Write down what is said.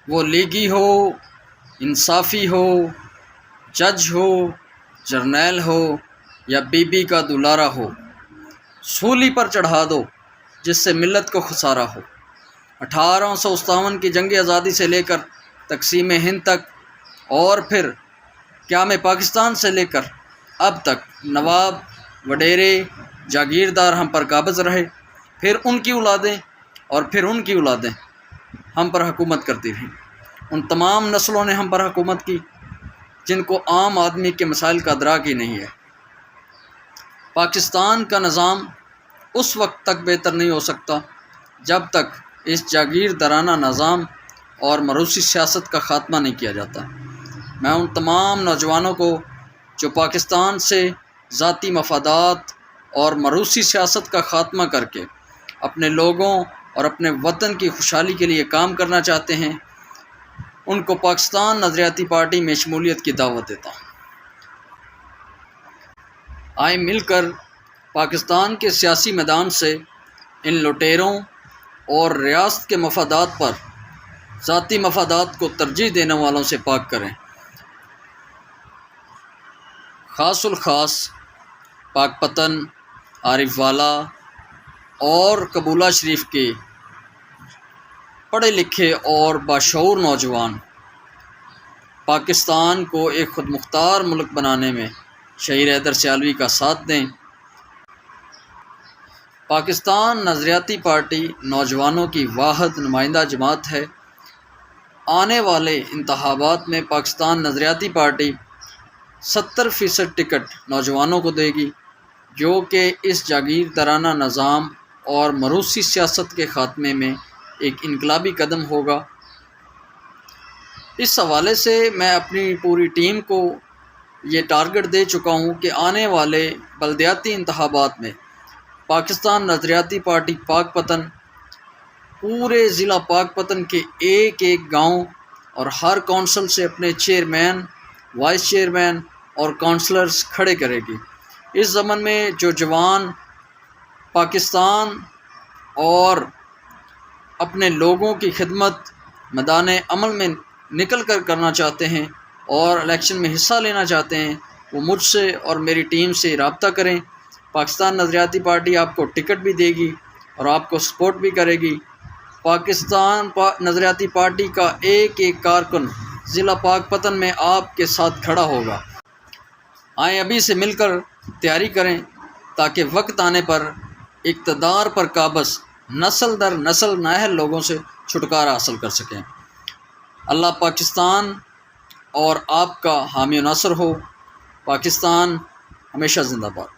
وہ لیگی ہو، انصافی ہو، جج ہو، جرنیل ہو یا بی بی کا دلارا ہو، سولی پر چڑھا دو جس سے ملت کو خسارہ ہو۔ 1857 کی جنگ آزادی سے لے کر تقسیم ہند تک اور پھر قیام پاکستان سے لے کر اب تک نواب، وڈیرے، جاگیردار ہم پر قابض رہے، پھر ان کی اولادیں اور پھر ان کی اولادیں ہم پر حکومت کرتی رہیں۔ ان تمام نسلوں نے ہم پر حکومت کی جن کو عام آدمی کے مسائل کا ادراک ہی نہیں ہے۔ پاکستان کا نظام اس وقت تک بہتر نہیں ہو سکتا جب تک اس جاگیردارانہ نظام اور موروثی سیاست کا خاتمہ نہیں کیا جاتا۔ میں ان تمام نوجوانوں کو جو پاکستان سے ذاتی مفادات اور موروثی سیاست کا خاتمہ کر کے اپنے لوگوں اور اپنے وطن کی خوشحالی کے لیے کام کرنا چاہتے ہیں، ان کو پاکستان نظریاتی پارٹی میں شمولیت کی دعوت دیتا ہوں۔ آئیں مل کر پاکستان کے سیاسی میدان سے ان لٹیروں اور ریاست کے مفادات پر ذاتی مفادات کو ترجیح دینے والوں سے پاک کریں۔ خاص الخاص پاک پتن، عارف والا اور قبولہ شریف کے پڑھے لکھے اور باشعور نوجوان پاکستان کو ایک خود مختار ملک بنانے میں شہید حیدر سیالوی کا ساتھ دیں۔ پاکستان نظریاتی پارٹی نوجوانوں کی واحد نمائندہ جماعت ہے۔ آنے والے انتخابات میں پاکستان نظریاتی پارٹی 70% ٹکٹ نوجوانوں کو دے گی، جو کہ اس جاگیردارانہ نظام اور موروثی سیاست کے خاتمے میں ایک انقلابی قدم ہوگا۔ اس حوالے سے میں اپنی پوری ٹیم کو یہ ٹارگٹ دے چکا ہوں کہ آنے والے بلدیاتی انتخابات میں پاکستان نظریاتی پارٹی پاک پتن پورے ضلع پاک پتن کے ایک ایک گاؤں اور ہر کونسل سے اپنے چیئرمین، وائس چیئرمین اور کونسلرز کھڑے کرے گی۔ اس ضمن میں جو جوان پاکستان اور اپنے لوگوں کی خدمت میدان عمل میں نکل کر کرنا چاہتے ہیں اور الیکشن میں حصہ لینا چاہتے ہیں، وہ مجھ سے اور میری ٹیم سے رابطہ کریں۔ پاکستان نظریاتی پارٹی آپ کو ٹکٹ بھی دے گی اور آپ کو سپورٹ بھی کرے گی۔ پاکستان نظریاتی پارٹی کا ایک ایک کارکن ضلع پاک پتن میں آپ کے ساتھ کھڑا ہوگا۔ آئیں ابھی سے مل کر تیاری کریں تاکہ وقت آنے پر اقتدار پر قابض نسل در نسل نااہل لوگوں سے چھٹکارا حاصل کر سکیں۔ اللہ پاکستان اور آپ کا حامی و ناصر ہو۔ پاکستان ہمیشہ زندہ باد۔